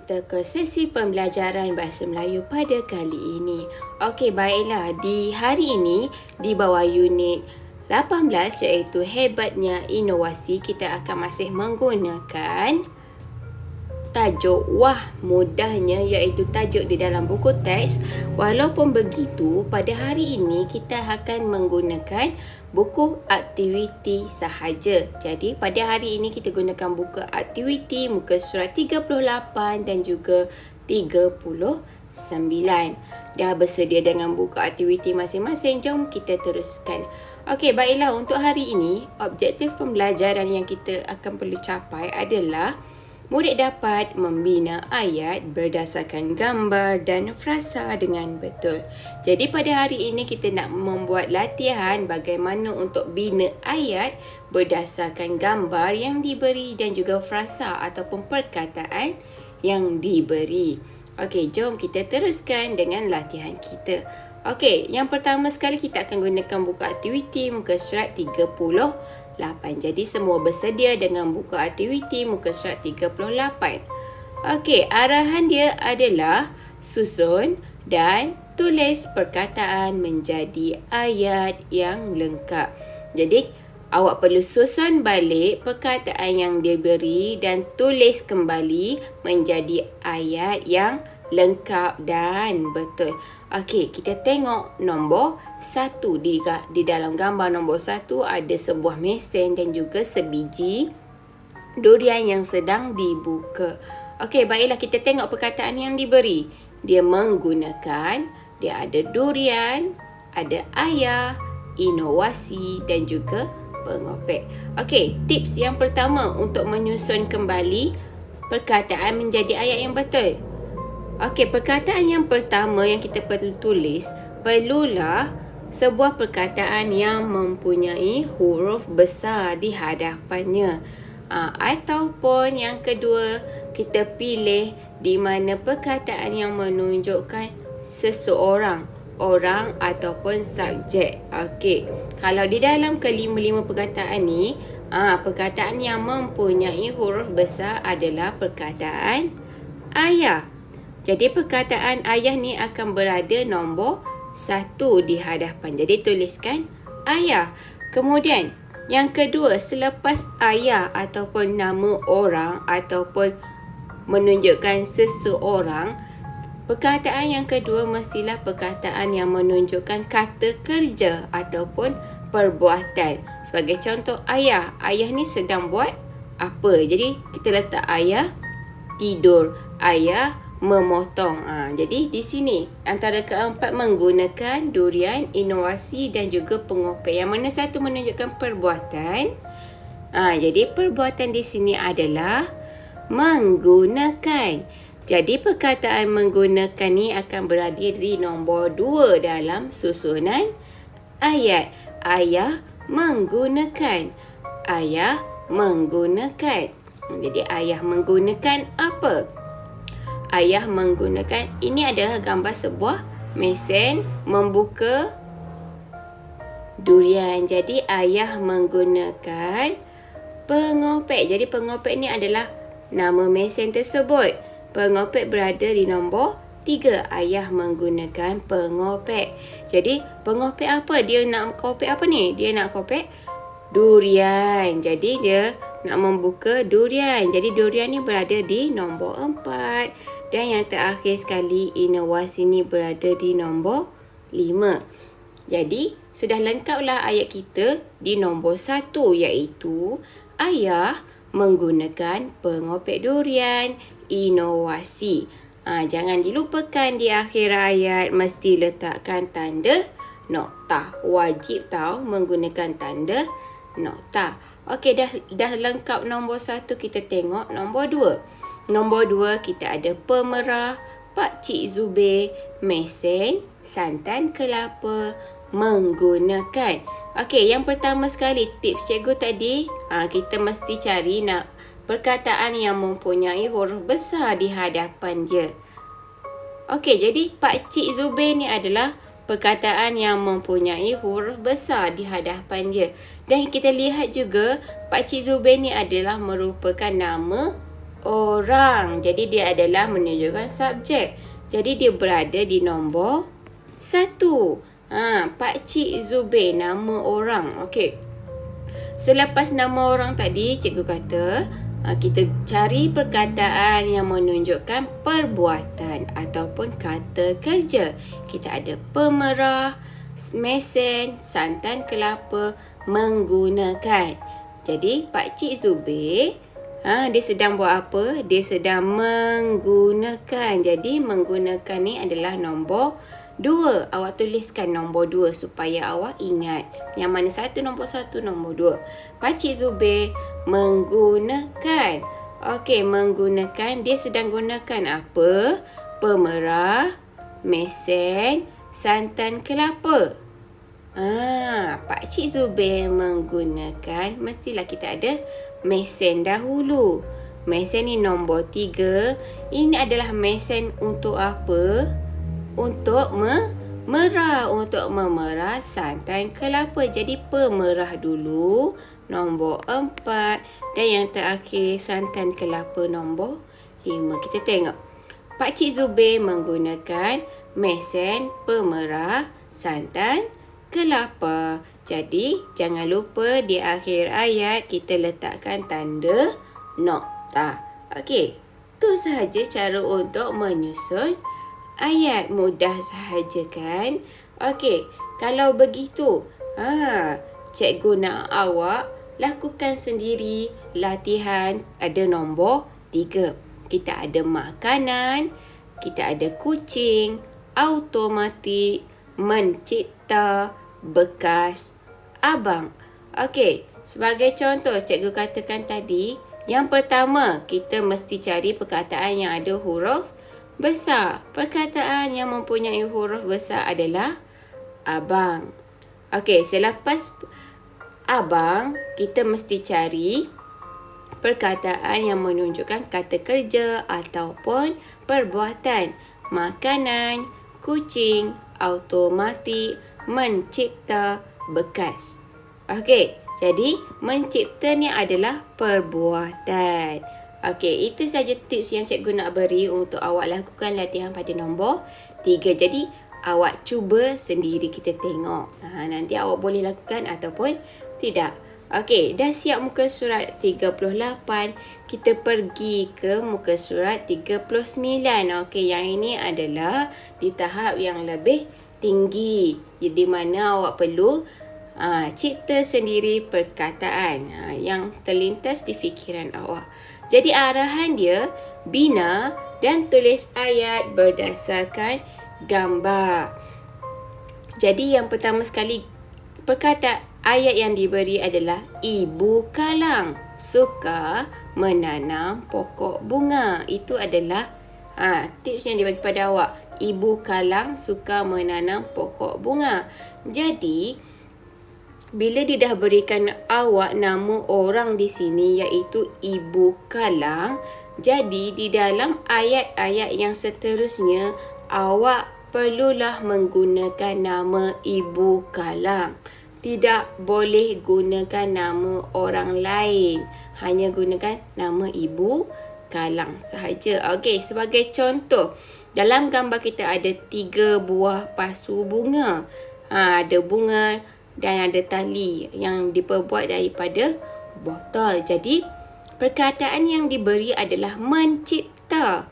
kita ke sesi pembelajaran Bahasa Melayu pada kali ini. Okey, baiklah. Di hari ini, di bawah unit 18 iaitu Hebatnya Inovasi, kita akan masih menggunakan tajuk Wah Mudahnya iaitu tajuk di dalam buku teks. Walaupun begitu, pada hari ini kita akan menggunakan buku aktiviti sahaja. Jadi pada hari ini kita gunakan buku aktiviti muka surat 38 dan juga 39. Dah bersedia dengan buku aktiviti masing-masing, jom kita teruskan. Okey, baiklah, untuk hari ini objektif pembelajaran yang kita akan perlu capai adalah murid dapat membina ayat berdasarkan gambar dan frasa dengan betul. Jadi pada hari ini kita nak membuat latihan bagaimana untuk bina ayat berdasarkan gambar yang diberi dan juga frasa ataupun perkataan yang diberi. Okey, jom kita teruskan dengan latihan kita. Okey, yang pertama sekali kita akan gunakan buku aktiviti muka surat 38. Jadi semua bersedia dengan buku aktiviti muka surat 38. Okey, arahan dia adalah susun dan tulis perkataan menjadi ayat yang lengkap. Jadi awak perlu susun balik perkataan yang diberi dan tulis kembali menjadi ayat yang lengkap dan betul. Okey, kita tengok nombor 1 di dalam gambar nombor 1 ada sebuah mesin dan juga sebiji durian yang sedang dibuka. Okey, baiklah kita tengok perkataan yang diberi. Dia menggunakan, dia ada durian, ada ayah, inovasi dan juga pengopek. Okey, tips yang pertama untuk menyusun kembali perkataan menjadi ayat yang betul. Okey, perkataan yang pertama yang kita perlu tulis, perlulah sebuah perkataan yang mempunyai huruf besar di hadapannya. Ataupun yang kedua, kita pilih di mana perkataan yang menunjukkan seseorang, orang ataupun subjek. Okey, kalau di dalam kelima-lima perkataan ni, perkataan yang mempunyai huruf besar adalah perkataan ayah. Jadi perkataan ayah ni akan berada nombor 1 di hadapan. Jadi tuliskan ayah. Kemudian yang kedua, selepas ayah ataupun nama orang ataupun menunjukkan seseorang, perkataan yang kedua mestilah perkataan yang menunjukkan kata kerja ataupun perbuatan. Sebagai contoh, ayah. Ayah ni sedang buat apa? Jadi kita letak ayah tidur, ayah memotong. Jadi di sini antara keempat menggunakan durian, inovasi dan juga pengopek. Yang mana satu menunjukkan perbuatan. Jadi perbuatan di sini adalah menggunakan. Jadi perkataan menggunakan ni akan berada di nombor 2 dalam susunan ayat. Ayah menggunakan. Ayah menggunakan. Jadi ayah menggunakan apa? Ayah menggunakan, ini adalah gambar sebuah mesin membuka durian. Jadi ayah menggunakan pengopek. Jadi pengopek ni adalah nama mesin tersebut. Pengopek berada di nombor 3. Ayah menggunakan pengopek. Jadi pengopek apa? Dia nak kopek apa ni? Dia nak kopek durian. Jadi dia nak membuka durian. Jadi durian ni berada di nombor 4. Dan yang terakhir sekali, inovasi ni berada di nombor 5. Jadi sudah lengkaplah ayat kita di nombor 1 iaitu ayah menggunakan pengopek durian, inovasi. Jangan dilupakan di akhir ayat mesti letakkan tanda noktah. Wajib tahu menggunakan tanda noktah. Okey, dah lengkap nombor 1, kita tengok nombor 2. Nombor 2 kita ada pemerah, Pak Cik Zubir, mesin, santan kelapa, menggunakan. Okey, yang pertama sekali tips cikgu tadi, kita mesti cari nak perkataan yang mempunyai huruf besar di hadapan dia. Okey, jadi Pak Cik Zubir ni adalah perkataan yang mempunyai huruf besar di hadapan dia. Dan kita lihat juga Pak Cik Zubir ni adalah merupakan nama orang. Jadi dia adalah menunjukkan subjek. Jadi dia berada di nombor 1. Pakcik Zubir, nama orang. Okey. Selepas nama orang tadi, cikgu kata kita cari perkataan yang menunjukkan perbuatan ataupun kata kerja. Kita ada pemerah, mesin, santan kelapa, menggunakan. Jadi Pakcik Zubir dia sedang buat apa? Dia sedang menggunakan. Jadi menggunakan ni adalah nombor 2. Awak tuliskan nombor 2 supaya awak ingat. Yang mana satu nombor 1, nombor 2. Pakcik Zubir menggunakan. Okey, menggunakan. Dia sedang gunakan apa? Pemerah, mesin, santan kelapa. Pakcik Zubir menggunakan, mestilah kita ada mesin dahulu. Mesin ni nombor 3. Ini adalah mesin untuk apa? Untuk memerah santan kelapa. Jadi pemerah dulu, nombor 4. Dan yang terakhir santan kelapa nombor 5. Kita tengok. Pakcik Zubir menggunakan mesin, pemerah, santan kelapa. Jadi jangan lupa di akhir ayat kita letakkan tanda nokta. Okey, itu sahaja cara untuk menyusun ayat. Mudah sahaja kan? Okey, kalau begitu, cikgu nak awak lakukan sendiri latihan. Ada nombor 3. Kita ada makanan, kita ada kucing, automatik, mencipta, bekas, abang. Okey, sebagai contoh cikgu katakan tadi, yang pertama kita mesti cari perkataan yang ada huruf besar. Perkataan yang mempunyai huruf besar adalah abang. Okey, selepas abang, kita mesti cari perkataan yang menunjukkan kata kerja ataupun perbuatan. Makanan, kucing, automatik, mencipta, bekas. Okey, jadi mencipta ni adalah perbuatan. Okey, itu saja tips yang cikgu nak beri untuk awak lakukan latihan pada nombor 3. Jadi, awak cuba sendiri, kita tengok. Nanti awak boleh lakukan ataupun tidak. Okey, dah siap muka surat 38. Kita pergi ke muka surat 39. Okey, yang ini adalah di tahap yang lebih tinggi. Di mana awak perlu cipta sendiri perkataan yang terlintas di fikiran awak. Jadi arahan dia, bina dan tulis ayat berdasarkan gambar. Jadi yang pertama sekali, perkataan ayat yang diberi adalah Ibu Kalang suka menanam pokok bunga. Itu adalah tips yang dibagi pada awak. Ibu Kalang suka menanam pokok bunga. Jadi bila dia dah berikan awak nama orang di sini iaitu Ibu Kalang, jadi di dalam ayat-ayat yang seterusnya awak perlulah menggunakan nama Ibu Kalang. Tidak boleh gunakan nama orang lain. Hanya gunakan nama Ibu Kalang sahaja. Okey, sebagai contoh, dalam gambar kita ada 3 buah pasu bunga. Ada bunga dan ada tali yang diperbuat daripada botol. Jadi, perkataan yang diberi adalah mencipta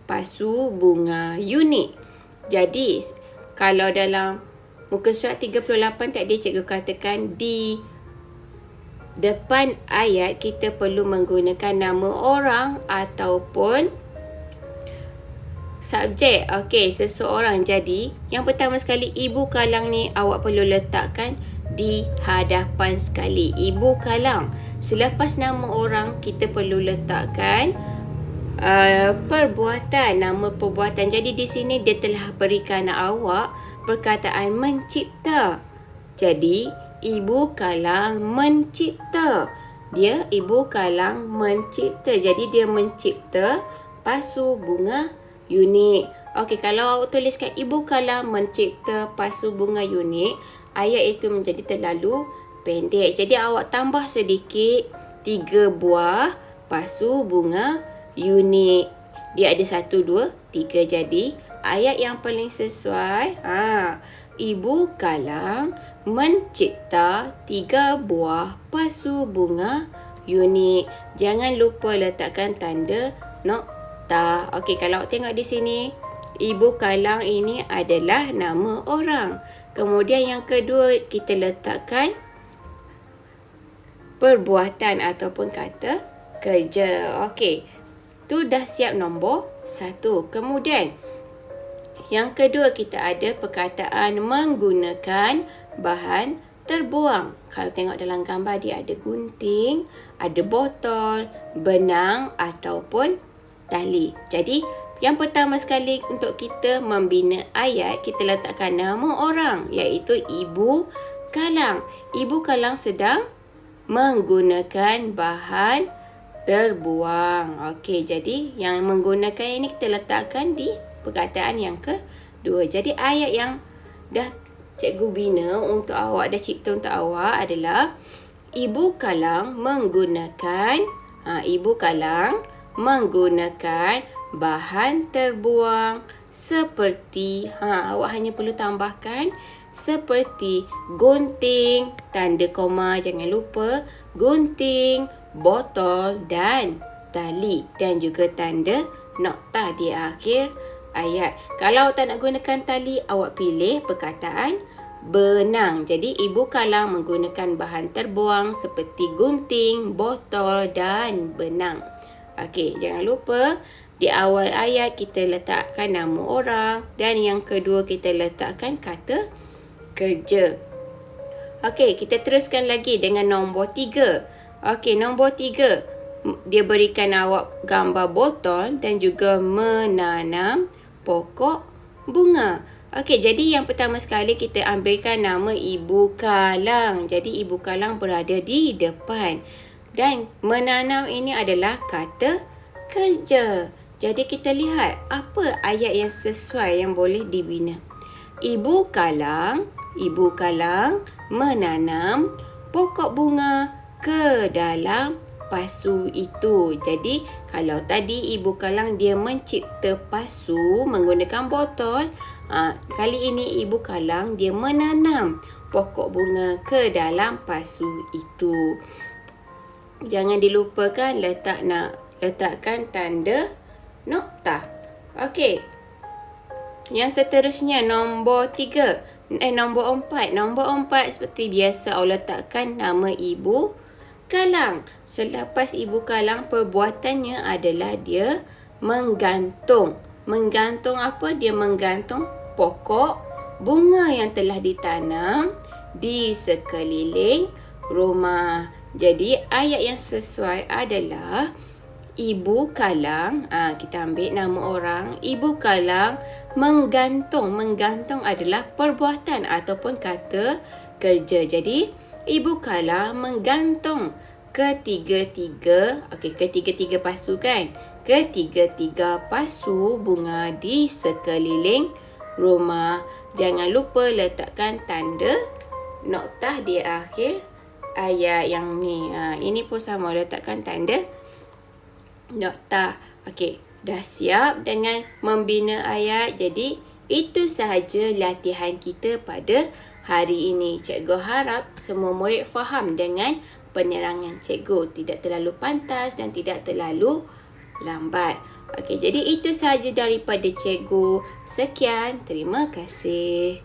pasu bunga unik. Jadi, kalau dalam muka surat 38 tadi cikgu katakan di depan ayat kita perlu menggunakan nama orang ataupun subjek. Okey, seseorang. Jadi, yang pertama sekali Ibu Kalang ni awak perlu letakkan di hadapan sekali. Ibu Kalang. Selepas nama orang, kita perlu letakkan perbuatan, nama perbuatan. Jadi di sini dia telah berikan awak perkataan mencipta. Jadi Ibu Kalang mencipta. Dia Ibu Kalang mencipta. Jadi dia mencipta pasu bunga unik. Okey, kalau awak tuliskan Ibu Kalang mencipta pasu bunga unik, ayat itu menjadi terlalu pendek. Jadi awak tambah sedikit 3 buah pasu bunga unik. Dia ada 1, 2, 3. Jadi ayat yang paling sesuai, Ibu Kalang mencipta 3 buah pasu bunga unik. Jangan lupa letakkan tanda nokta. Okey, kalau tengok di sini, Ibu Kalang ini adalah nama orang. Kemudian yang kedua, kita letakkan perbuatan ataupun kata kerja. Okey, tu dah siap nombor 1. Kemudian yang kedua, kita ada perkataan menggunakan bahan terbuang. Kalau tengok dalam gambar, dia ada gunting, ada botol, benang ataupun tali. Jadi yang pertama sekali, untuk kita membina ayat, kita letakkan nama orang, iaitu Ibu Kalang. Ibu Kalang sedang menggunakan bahan terbuang. Okey, jadi yang menggunakan ini kita letakkan di perkataan yang kedua. Jadi ayat yang dah cikgu bina untuk awak, dah cipta untuk awak adalah Ibu Kalang menggunakan bahan terbuang seperti, awak hanya perlu tambahkan seperti gunting, tanda koma jangan lupa, gunting, botol dan tali, dan juga tanda nokta di akhir ayat. Kalau tak nak gunakan tali, awak pilih perkataan benang. Jadi Ibu Kalang menggunakan bahan terbuang seperti gunting, botol dan benang. Okey, jangan lupa di awal ayat kita letakkan nama orang, dan yang kedua kita letakkan kata kerja. Okey, kita teruskan lagi dengan nombor 3. Okey, nombor 3, dia berikan awak gambar botol dan juga menanam pokok bunga. Okey, jadi yang pertama sekali kita ambilkan nama Ibu Kalang. Jadi Ibu Kalang berada di depan. Dan menanam ini adalah kata kerja. Jadi kita lihat apa ayat yang sesuai yang boleh dibina. Ibu Kalang menanam pokok bunga ke dalam pasu itu. Jadi kalau tadi Ibu Kalang dia mencipta pasu menggunakan botol, kali ini Ibu Kalang dia menanam pokok bunga ke dalam pasu itu. Jangan dilupakan letakkan tanda nokta. Okey. Yang seterusnya nombor 4. Nombor 4 seperti biasa, awak letakkan nama Ibu Kalang. Selepas Ibu Kalang, perbuatannya adalah dia menggantung. Menggantung apa? Dia menggantung pokok bunga yang telah ditanam di sekeliling rumah. Jadi ayat yang sesuai adalah Ibu Kalang, kita ambil nama orang, Ibu Kalang menggantung. Menggantung adalah perbuatan ataupun kata kerja. Jadi Ibu Kalang menggantung ketiga-tiga pasu kan? Ketiga-tiga pasu bunga di sekeliling rumah. Jangan lupa letakkan tanda nokta di akhir ayat yang ni. Ini pun sama, letakkan tanda nokta. Okey, dah siap dengan membina ayat. Jadi itu sahaja latihan kita pada hari ini. Cikgu harap semua murid faham dengan penerangan cikgu. Tidak terlalu pantas dan tidak terlalu lambat. Okey, jadi itu sahaja daripada cikgu. Sekian, terima kasih.